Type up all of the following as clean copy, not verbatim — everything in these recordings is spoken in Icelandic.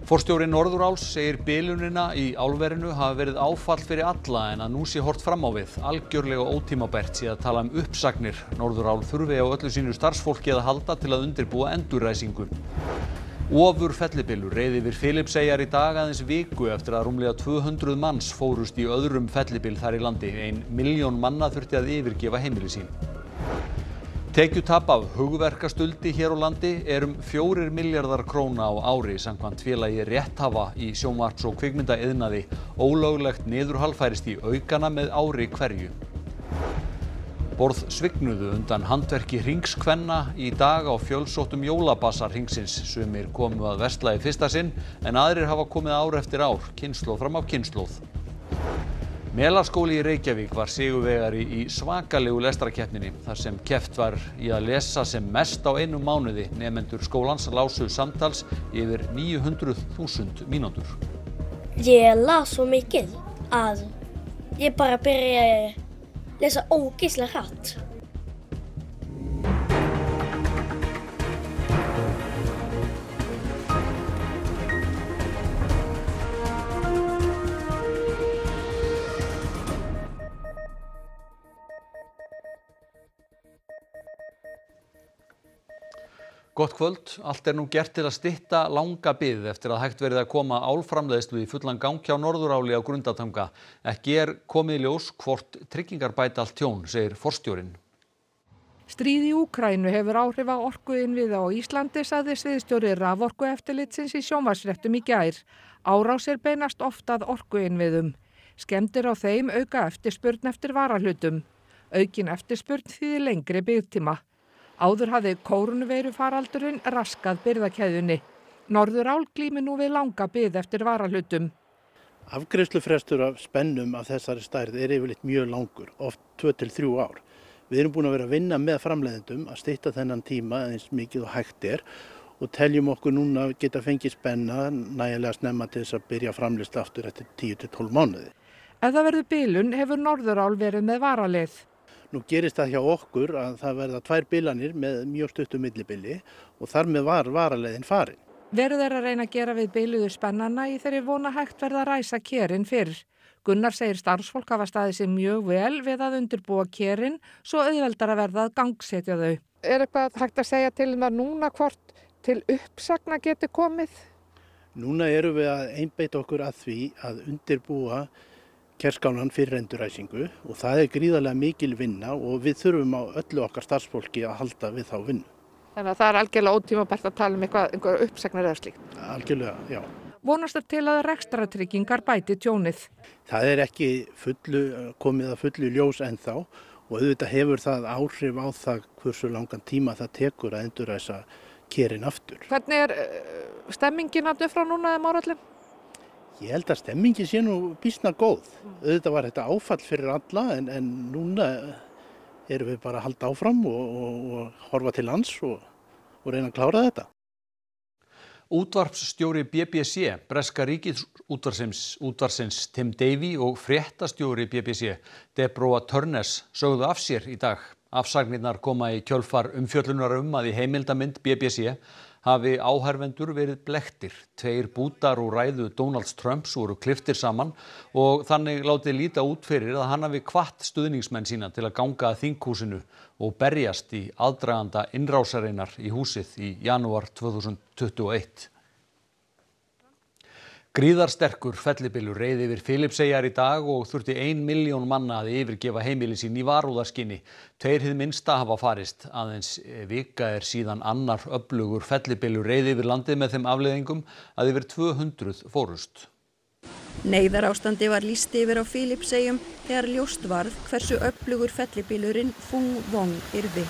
Forstjóri Norðuráls segir bilunina í álverinu hafa verið áfall fyrir alla en að nú sé horft fram á við. Algjörlega ótímabært sé að tala uppsagnir. Norðurál þurfi á öllu sínu starfsfólki að halda til að undirbúa endurræsingu. Ofur fellibylur reið yfir Filippseyjar í dag aðeins viku eftir að rúmlega 200 manns fórust í öðrum fellibyl þar í landi. 1 milljón manna þurfti að yfirgefa heimili sín. Tekjutap af hugverkastuldi hér á landi er 4 milljarðar króna á ári samkvæmt félagi rétthafa í sjónvarps- og kvikmyndaiðnaði. Ólöglegt niðurhal færist í aukana með ári hverju. Borð svignuðu undan handverki hringskvenna í dag á fjölsóttum jólabasar hringsins. Sumir komu að versla í fyrsta sinn en aðrir hafa komið ár eftir ár, kynslóð fram af kynslóð. Melaskóli í Reykjavík var sigurvegari í svakalegu lestrarkeppninni þar sem keppt var í að lesa sem mest á einum mánuði. Nemendur skólans lásu samtals yfir 900.000 mínútur. Ég las så mycket att jag bara började läsa ógeðslega hratt. Gott kvöld. Allt nú gert til að stytta langa bið eftir að hægt verið að koma álframleiðslu í fullan gang hjá Norðuráli á Grundartanga. Ekki komið í ljós hvort tryggingar bæta allt tjón, segir forstjórinn. Stríð í Úkraínu hefur áhrif á orkuinnviði á Íslandi, sagði sviðsstjóri Raforkueftirlitsins í sjónvarpsfréttum í gær. Árásir beinast oft að orkuinnviðum. Skemmdir á þeim auka eftirspurn eftir varahlutum. Aukin eftirspurn þýðir lengri biðtíma. Áður hafði kórónuveirufaraldurinn raskað birgðakeðjunni. Norðurál glímir nú við langa bið eftir varahlutum. Afgreiðslufrestur af spennum af þessari stærð er yfirleitt mjög langur, oft 2 til 3 ár. Við erum búin að vera að vinna með framleiðendum að stytta þennan tíma eins mikið og hægt er og teljum okkur núna geta fengið spenna nægilega snemma til þess að byrja að framleiðslu aftur eftir 10 til 12 mánuði. Ef það verður bilun hefur Norðurál verið með varaleið. Nú gerist það hjá okkur að það verða 2 bilanir með mjög stuttu millibili og þar með var varaleiðin farin. Verður þeir að reyna að gera við biluðu spennana í þeirri vona hægt verða að ræsa kerin fyrr. Gunnar segir starfsfólk hafa staðið sig mjög vel við að undirbúa kerin svo auðveldar að verða að gangsetja þau. Er eitthvað hægt að segja til að núna hvort til uppsagna geti komið? Núna erum við að einbeita okkur að því að undirbúa kerskálan fyrir endurræsingu og það er gríðarlega mikil vinna og við þurfum á öllu okkar starfsfólki að halda við þá vinnu. Þannig að það er algjörlega ótímabært að tala um einhver uppsagnar eða slíkt. Algjörlega, já. Vonast til að rekstrartryggingar bæti tjónið. Það er ekki komið að fullu ljós ennþá og auðvitað hefur það áhrif á það hversu langan tíma það tekur að endurræsa kerin aftur. Hvernig er stemmingin að frá núna eða márallin? Ég held að stemmingin sé nú býsna góð. Auðvitað var þetta áfall fyrir alla en núna erum við bara að halda áfram og horfa til lands og reyna að klára þetta. Útvarpsstjóri BBC, breska ríkisútvarpsins Tim Davie og fréttastjóri BBC, Deborah Turness, sögðu af sér í dag. Afsagnirnar koma í kjölfar umfjöllunar að í heimildamynd BBC hafi áhorfendur verið blekktir. 2 bútar úr ræðu Donalds Trumps voru klipptir saman og þannig látið líta út fyrir að hann hafi hvatt stuðningsmenn sína til að ganga að þinghúsinu og berjast í aðdraganda innrásarinnar í húsið í janúar 2021. Gríðarsterkur fellibylur reið yfir Filippseyjar í dag og þurfti 1 milljón manna að yfirgefa heimili sín í varúðarskyni. 2 hið minnsta hafa farist. Aðeins vika síðan annar öflugur fellibylur reið yfir landið með þeim afleiðingum að yfir 200 fórust. Neyðarástandi var lýst yfir á Filippseyjum þegar ljóst varð hversu öflugur fellibylurinn Phu Vong yrði.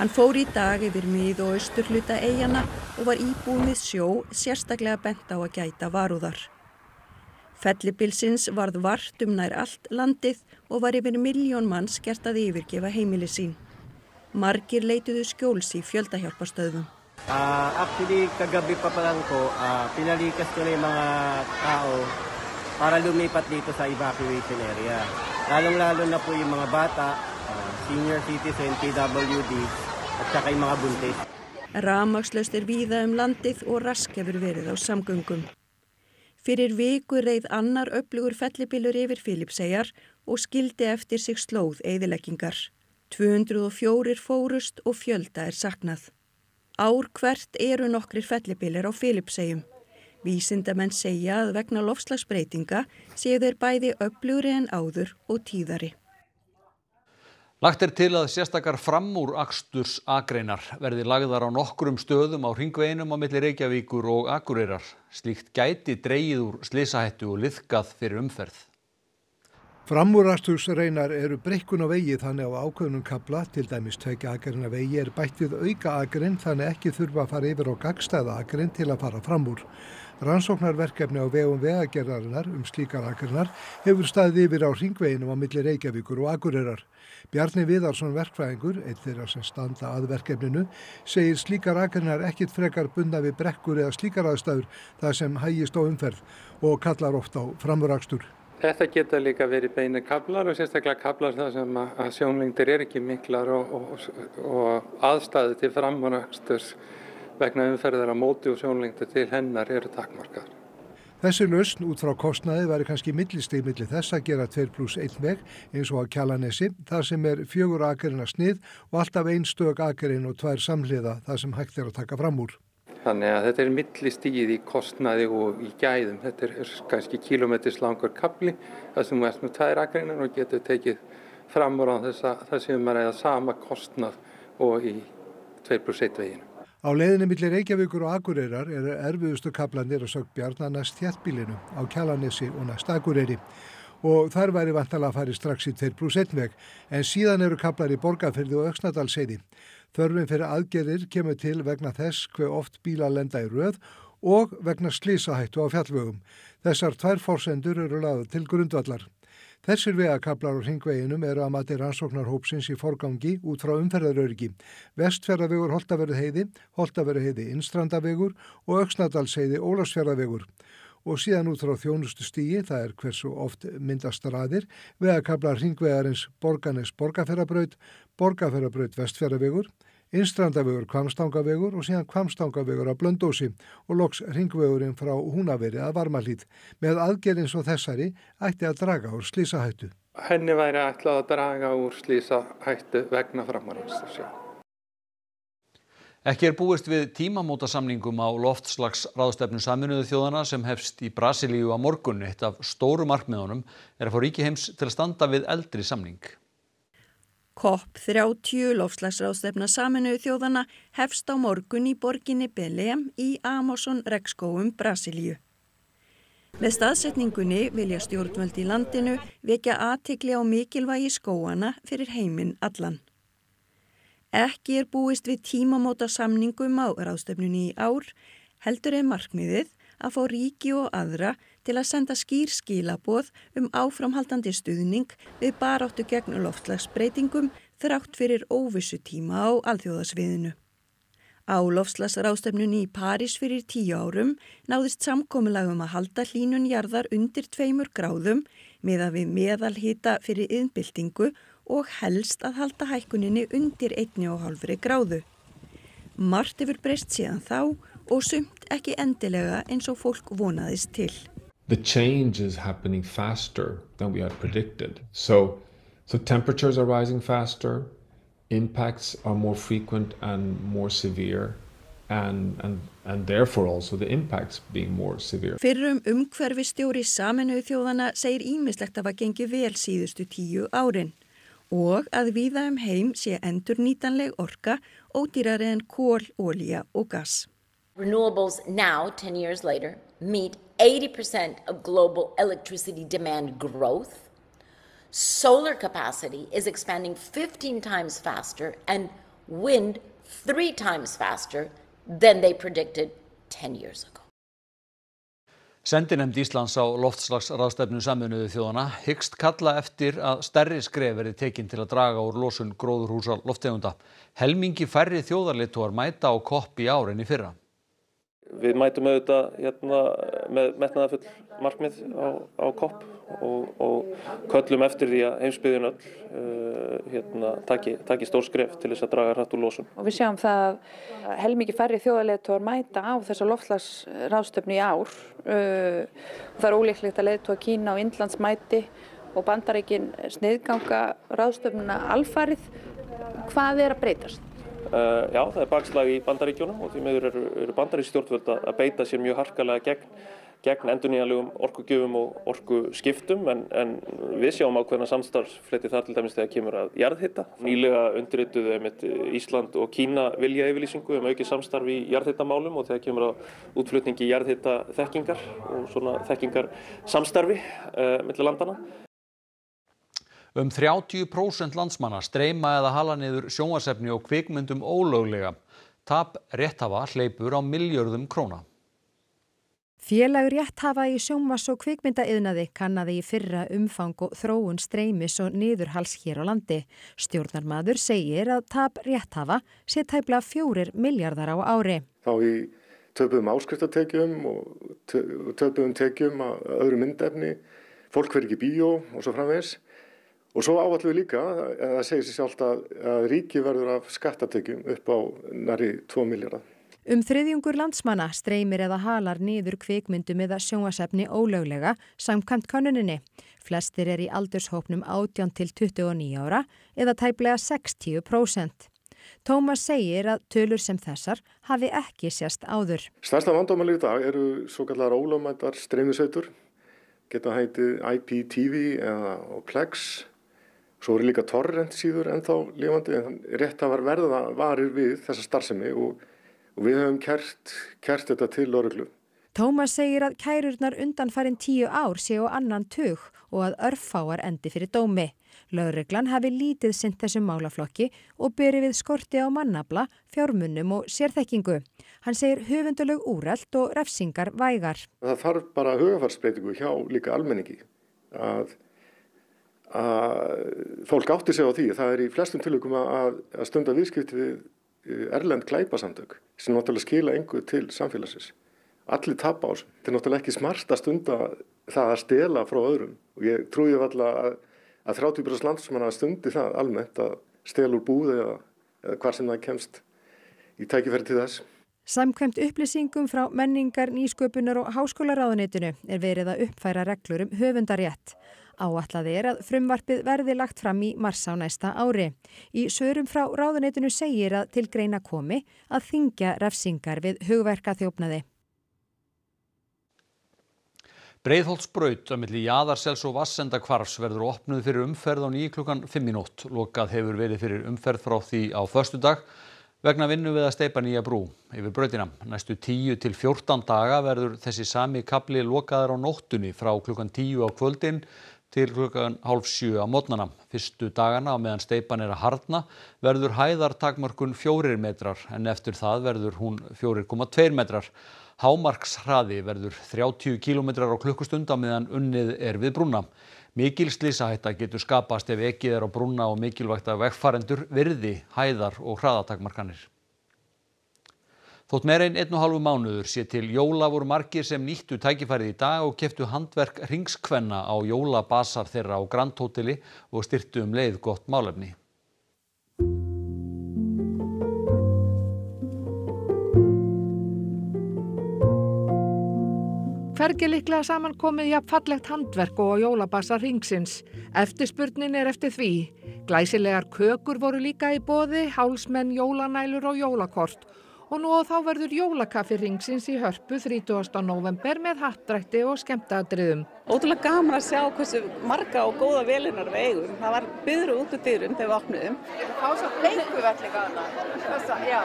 Hann fór í dag yfir mið- og austurhluta eyjanna og var íbúinn við sjó sérstaklega bent á að gæta varúðar. Fellibylsins varð vart nær allt landið og var yfir 1 milljón manns gert að yfirgefa heimili sín. Margir leituðu skjóls í fjöldahjálparstöðvum. Actually, kagabi pa lang po, pinalikas ko na yung mga tao para lumipat dito sa evacuation area. Lalong-lalo na po yung mga bata, senior citizen, PWD, at saka yung mga buntis. Rafmagnslaust víða landið og rask hefur verið á samgöngum. Fyrir viku reið annar öflugur fellibylur yfir Filippseyjar og skildi eftir sig slóð eyðileggingar. 204 fórust og fjölda saknað. Ár hvert eru nokkrir fellibylir á Filippseyjum. Vísindamenn segja að vegna loftslagsbreytinga séu þeir bæði öflugri en áður og tíðari. Lagt til að sérstakar framúrakstursakreinar verði lagðar á nokkrum stöðum á hringveginum á milli Reykjavíkur og Akureyrar. Slíkt gæti dregið úr slysahættu og liðkað fyrir umferð. Framúrakstursreinar eru breikkun á vegi þannig á ákveðnum kafla, til dæmis 2 akreina vegi bætt við auka akrein þannig ekki þurfa að fara yfir á gagnstæða akrein til að fara fram úr. Rannsóknarverkefni á vegum vegagerðarinnar slíkar akreinar hefur staðið yfir á hringveginum á milli Reykjavíkur og Akureyrar. Bjarni Viðarsson verkfræðingur, einn þeirra sem standa að verkefninu, segir slíkar akreinar ekkit frekar bundna við brekkur eða slíkar aðstæður þar sem hægist á umferð og kallar oft á framúrakstur. Þetta geta líka verið beinir kaflar og sérstaklega kaflar þar sem að sjónlengdir ekki miklar og aðstæður til framúraksturs vegna umferðar á móti og sjónlengdir til hennar eru takmarkaðar. Þessi lausn út frá kostnaði væri kannski millistig milli þess að gera 2+1 veg eins og á Kjalarnesi, þar sem 4 akreina snið og alltaf 1 stök akrein og 2 samhliða þar sem hægt að taka fram úr. Þannig að þetta millistigið í kostnaði og í gæðum. Þetta kannski kílómetrislangur kafli, þar sem með 2 akreinar og getur tekið fram úr á þess að maður eða sama kostnað og í 2+1 veginu. Á leiðinni milli Reykjavíkur og Akureyrar eru erfiðustu kaflarnir að sögn Bjarna næst þéttbýlinu á Kjalarnesi og næst Akureyri. Og þar væri vantanlega að fara strax í 2+1 veg, en síðan eru kaflar í Borgarfirði og Öxnadalsheiði. Þörfin fyrir aðgerðir kemur til vegna þess hve oft bílar lenda í röð og vegna slysahættu á fjallvegum. Þessar 2 forsendur eru lagðar til grundvallar. Þessir vegakaflar á hringveginum eru að mati rannsóknarhópsins í forgangi út frá umferðaröryggi. Vestfjarðavegur Holtavörðuheiði Innstrandavegur og Öxnadalsheiði Ólafsfjarðavegur. Og síðan út frá þjónustustigi, það hversu oft myndast raðir, vegakaflar hringvegarins Borgarnes-Borgarfjarðarbraut, Borgarfjarðarbraut Vestfjarðavegur, Innstrandavegur Hvammstangavegur og síðan Hvammstangavegur á Blönduósi og loks hringvegurinn frá Húnaveri að Varmahlíð. Með aðgerð eins og þessari ætti að draga úr slysahættu. Henni væri ætlað að draga úr slysahættu vegna framúraksturs. Ekki búist við tímamótasamningum á loftslagsráðstefnu Sameinuðu þjóðanna sem hefst í Brasilíu á morgun. Eitt af stóru markmiðunum að fá ríki heims til að standa við eldri samning. COP30 loftslagsráðstefna Sameinuðu þjóðanna hefst á morgun í borginni Belém í Amazon-regnskógum Brasilíu. Með staðsetningunni vilja stjórnvöld í landinu vekja athygli á mikilvægi skóganna fyrir heiminn allan. Ekki búist við tímamótasamningum á ráðstefnunni í ár, heldur markmiðið að fá ríki og aðra til að senda skýr skilaboð áframhaldandi stuðning við baráttu gegn loftslagsbreytingum þrátt fyrir óvissutíma á alþjóðasviðinu. Á loftslagsráðstefnunni í París fyrir 10 árum náðist samkomulag að halda hlýnun jarðar undir 2 gráðum miðað við meðalhita fyrir iðnbyltingu og helst að halda hækkuninni undir 1,5 gráðu. Margt hefur breyst síðan þá og sumt ekki endilega eins og fólk vonaðist til. The change is happening faster than we had predicted. So temperatures are rising faster, impacts are more frequent and more severe, and therefore also the impacts being more severe. Fyrrum umhverfisstjóri Sameinuðu þjóðanna segir ýmislegt hafa gengið vel síðustu 10 árin og að víða heim sé endurnýtanleg orka ódýrari en kol, olía og gas. Renewables now, 10 years later, meet 80% of global electricity demand growth. Solar capacity is expanding 15 times faster and wind 3 times faster than they predicted 10 years ago. Sendinefnd Íslands á loftslagsráðstefnu Sameinuðu þjóðanna hyggst kalla eftir að stærri skref verði tekin til að draga úr losun gróðurhúsalofttegunda. Helmingi færri þjóðarleiðtogar mæta á COP í ár en í fyrra. Við mætum auðvitað með metnaðarfull markmið á COP og köllum eftir því að heimsbyggðin öll taki stór skref til þess að draga hratt úr losun. Og við sjáum það að helmingi færri þjóðarleiðtogar mæta á þessa loftslagsráðstefnu í ár. Það er ólíklegt að leiðtogar Kína og Indlands mæti og Bandaríkin sniðganga ráðstefnuna alfarið. Hvað er að breytast? Já, það er bakslag í Bandaríkjunum og því miður eru bandarísk stjórnvöld að beita sér mjög harkalega gegn endurnýjanlegum orkugjöfum og orkuskiptum en við sjáum ákveðna samstarfsfleti þar til dæmis þegar kemur að jarðhita. Nýlega undirrituðu einmitt Ísland og Kína viljayfirlýsingu aukið samstarf í jarðhitamálum og þegar kemur að útflutningi jarðhitaþekkingar og svona þekkingarsamstarfi milli landanna. 30% landsmanna streyma eða hala niður sjónvarpsefni og kvikmyndum ólöglega. Tap rétthafa hleypur á milljörðum króna. Félag rétthafa í sjónvarps- og kvikmyndaiðnaði kannaði í fyrra umfang og þróun streymis og niðurhals hér á landi. Stjórnarmaður segir að tap rétthafa sé tæplega 4 milljarðar á ári. Þá í töpuðum áskriftartekjum og töpuðum tekjum að öðru myndefni, fólk fer ekki í bíó og svo framvegis. Og svo áætlum við líka, það segir sér sjálft að ríkið verður af skattatekjum upp á nærri 2 milljarða. 1/3 landsmanna streymir eða halar niður kvikmyndum eða sjónvarpsefni ólöglega samkvæmt könnuninni. Flestir í aldurshópnum 18 til 29 ára eða tæplega 60%. Tómas segir að tölur sem þessar hafi ekki sést áður. Stærsta vandamálið í dag eru svokallar ólögmætar streymisveitur, geta heitið IPTV eða Plex. Svo eru líka torrent síður ennþá lifandi en rétthafar verða varir við þessa starfsemi og við höfum kært þetta til lögreglu. Tómas segir að kærurnar undanfarin 10 ár séu á annan tug og að örfáar endi fyrir dómi. Lögreglan hafi lítið sinnt þessum málaflokki og beri við skorti á mannafla, fjármunum og sérþekkingu. Hann segir höfundalög úrelt og refsingar vægar. Það þarf bara hugarfarsbreytingu hjá líka almenningi að fólk átti sig á því. Það í flestum tilvikum að stunda viðskipti við erlend glæpasamtök sem náttúrulega skila engu til samfélagsins. Allir tapa á þessu. Þetta náttúrulega ekki smart að stunda það að stela frá öðrum. Og ég trúi alltaf að 30% landsmanna stundi það almennt að stela úr búð eða hvar sem það kemst í tækifæri til þess. Samkvæmt upplýsingum frá menningar, nýsköpunar og háskólaráðuneytinu verið að uppfæra reglur höfundarétt. Áætlað að frumvarpið verði lagt fram í mars á næsta ári. Í svörum frá ráðuneytinu segir að til greina komi að þyngja refsingar við hugverkaþjófnaði. Breiðholtsbraut á milli Jaðarsels og Vatnsendahvarfs verður opnuð fyrir umferð á 9 klukkan 5 í nótt. Lokað hefur verið fyrir umferð frá því á föstudag vegna vinnu við að steypa nýja brú yfir brautina. Næstu 10 til 14 daga verður þessi sami kafli lokaður á nóttunni frá klukkan 10 á kvöldin til klukkan 6:30 á morgnana. Fyrstu dagana á meðan steypan að harðna verður hæðartakmörkun 4 metrar en eftir það verður hún 4,2 metrar. Hámarkshraði verður 30 km á klukkustund á meðan unnið við brúna. Mikil slysahætta getur skapast ef ekið á brúna og mikilvægt að vegfarendur virði hæðar- og hraðatakmarkanir. Þótt meira en 1,5 mánuður sé til jóla voru margir sem nýttu tækifærið í dag og keyptu handverk hringskvenna á jólabasar þeirra á Grand Hóteli og styrktu leið gott málefni. Hvergi líklega saman komið jafn fallegt handverk og á jólabasar hringsins. Eftirspurnin eftir því. Glæsilegar kökur voru líka í boði, hálsmenn, jólanælur og jólakort. Og nú og þá verður jólakaffi hringsins í Hörpu 30. nóvember með happdrætti og skemmtiatriðum. Ótrúlega gaman að sjá hversu marga og góða vélinnar við eigum. Það var biðru út úr dyrum þegar við opnuðum. Það var svo bleikuvelli gana. Þessa, já.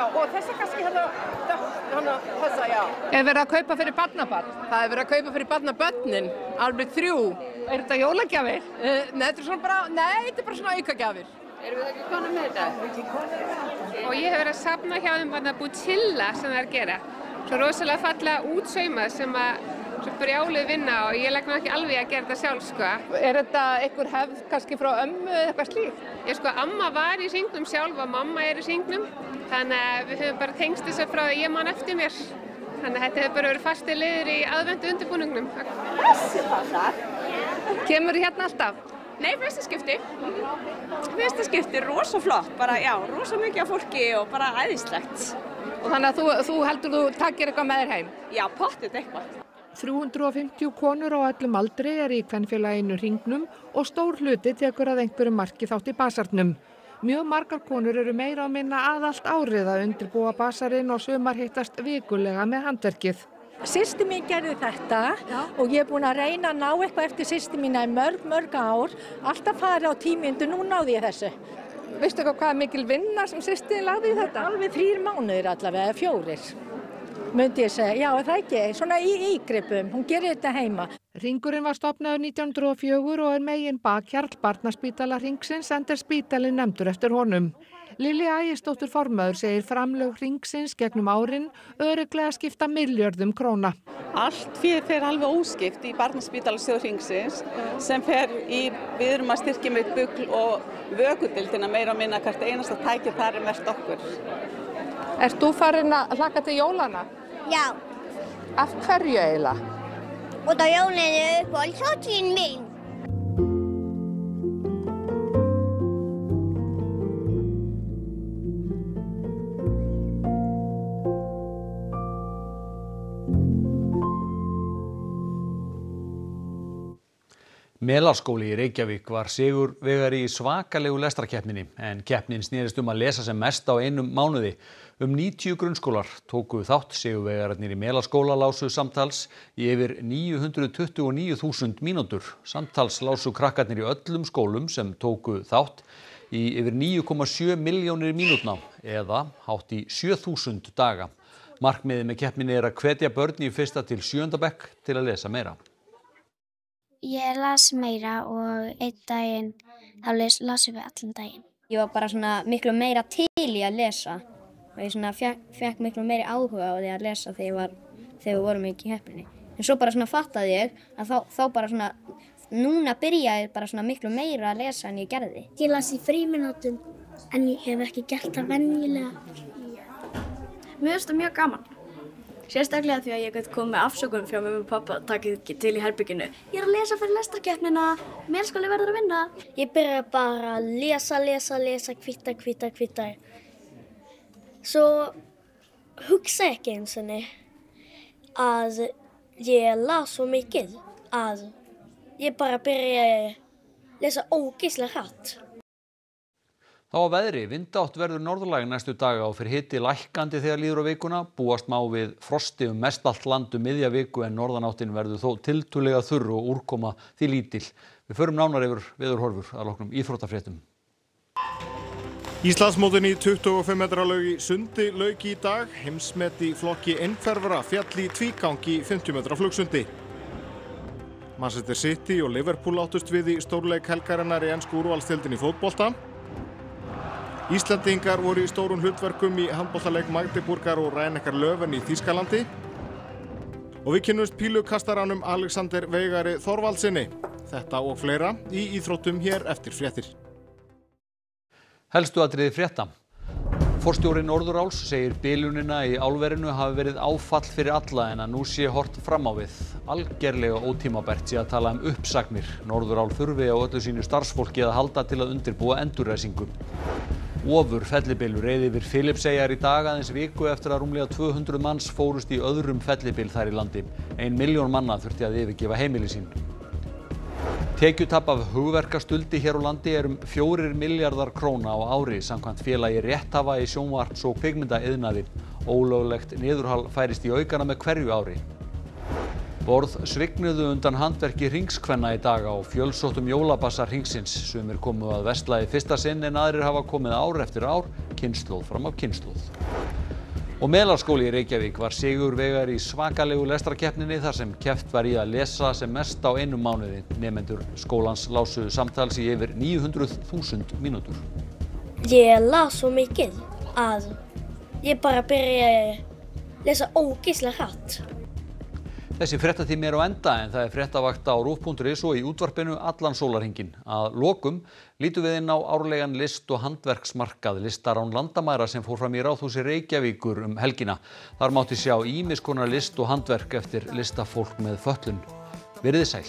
Og þessi kannski þessa, já. Er verið að kaupa fyrir barnabarn? Það verið að kaupa fyrir barnabörnin, alveg 3. Er þetta jólagjafir? Nei, þetta er bara svona aukagjafir. Erum við ekki konar með þetta? Og ég hef verið að safna hjá þeim Butilla sem það er að gera. Svo rosalega fallega útsaumað sem að svo brjáluð vinna og ég legg nú ekki alveg að gera þetta sjálf, sko. Þetta einhver hefð kannski frá ömmu eða eitthvað slíkt? Sko, amma var í hringnum sjálf og mamma í hringnum, þannig að við höfum bara tengst þessu frá því ég man eftir mér. Þannig að þetta hefur bara verið fasti liður í aðventu undirbúningnum. Þessi passar. Kemur hérna alltaf? Nei, fyrsta skipti. Fyrsta skipti, rosa flott, bara já, rosa mikið af fólki og bara æðislegt. Og þannig að þú heldur þú takir eitthvað með þér heim? Já, pottið eitthvað. 350 konur á öllum aldri í kvenfélaginu hringnum og stór hluti tekur að einhverju marki þátt í basarnum. Mjög margar konur eru meira og minna allt árið að undirbúa basarinn og sumar hittast vikulega með handverkið. Systir mín gerði þetta og ég er búin að reyna að ná eitthvað eftir systir mína í mörg ár. Alltaf farið á 10 mínútur, nú náði ég þessu. Veistu hvað mikil vinna sem systir lagði í þetta? Alveg 3 mánuðir allavega, 4. Myndi ég segja, já það ekki, svona í ígripum, hún gerir þetta heima. Hringurinn var stofnaður 1904 og megin bakhjarl barnaspítala hringsins enda spítalinn nefndur eftir honum. Lilja Ægisdóttir formaður segir framlög hringsins gegnum árin örugglega skipta milljörðum króna. Allt fer alveg óskipt í barnaspítalasjóð hringsins sem við erum að styrkja með bugl og vökudeildina meira og minna hvert einasta tæki þar mert okkur. Ert þú farin að hlakka til jólana? Já. Af hverju eiginlega? Og þá jólinu uppáhaldshátíðin mín. Melarskóli í Reykjavík var sigurvegari í svakalegu lestrarkeppninni en keppnin snerist að lesa sem mest á einum mánuði. 90 grunnskólar tóku þátt. Sigurvegararnir í Melarskóla lásu samtals í yfir 929.000 mínútur. Samtals lásu krakkarnir í öllum skólum sem tóku þátt í yfir 9,7 milljónir mínútna eða hátt í 7.000 daga. Markmiðið með keppninni að hvetja börn í 1. til 7. bekk til að lesa meira. Ég las meira og einn daginn þá lásum við allan daginn. Ég var bara svona miklu meira til í að lesa og ég svona fekk miklu meiri áhuga á því að lesa þegar við vorum í keppninni. En svo bara svona fattaði ég að þá bara svona, núna byrjaði bara svona miklu meira að lesa en ég gerði. Ég las í frímínútum en ég hef ekki gert það venjulega. Mér finnst það mjög gaman. Sérstaklega því að ég get komið með afsökunum frá mömmu og pappa takið ekki til í herberginu. Ég er að lesa fyrir lestrarkeppnina, Melarskóli verður að vinna. Ég byrja bara að lesa, kvitta. Svo hugsa ég ekki eins og að ég las svo mikið að ég bara byrja að lesa ógeðslega hratt. Þá að veðri, vindátt verður norðlæg næstu daga og fyrir hiti lækkandi þegar líður á vikuna. Búast má við frosti mest allt land miðja viku en norðanáttin verður þó tiltölulega þurr og úrkoma því lítil. Við förum nánar yfir veðurhorfur að loknum íþróttafréttum. Íslandsmótið í 25 metra laug í sundi lauk í dag. Heimsmet í flokki einhverfra féll í tvígang í 50 metra flugsundi. Manchester City og Liverpool áttust við í stórleik helgarinnar í ensku úrvalsdeildinni í fótbolta. Íslendingar voru í stórum hlutverkum í handboltaleik Magdeburgar og Rhein-Neckar Löwen í Þýskalandi. Og við kynnumst pílukastaranum Alexander Veigari Þorvaldsinni. Þetta og fleira í íþróttum hér eftir fréttir. Helstu atriði frétta. Forstjóri Norðuráls segir bilunina í álverinu hafi verið áfall fyrir alla en að nú sé horft fram á við. Algerlega ótímabært sé að tala uppsagnir. Norðurál þurfi á öllu sínu starfsfólki að halda til að undirbúa endurræsingu. Ofur fellibylur reið yfir Filippseyjar í dag aðeins viku eftir að rúmlega 200 manns fórust í öðrum fellibyl þar í landi. 1 milljón manna þurfti að yfirgefa heimili sín. Tekjutap af hugverkastuldi hér á landi er 4 milljarðar króna á ári samkvæmt félagi rétthafa í sjónvarps- og kvikmyndaiðnaði. Ólöglegt niðurhal færist í aukana með hverju ári. Borð svignuðu undan handverki hringskvenna í dag á fjölsóttum jólabassar hringsins. Sumir komu að versla í fyrsta sinn en aðrir hafa komið ár eftir ár, kynslóð fram af kynslóð. Og Melarskóli í Reykjavík var sigurvegari í svakalegu lestrarkeppninni þar sem keppt var í að lesa sem mest á einum mánuði. Nemendur skólans lásu samtals í yfir 900.000 mínútur. Ég las svo mikið að ég bara byrja að lesa ógeðslega hratt. Þessi fréttatími á enda en það fréttavakt á RÚV.is og í útvarpinu allan sólarhringinn. Að lokum lítum við inn á árlegan list- og handverksmarkað Listarán landamæra sem fór fram í Ráðhúsi Reykjavíkur helgina. Þar mátti sjá ýmiss konar list og handverk eftir listafólk með fötlun. Verið sæl.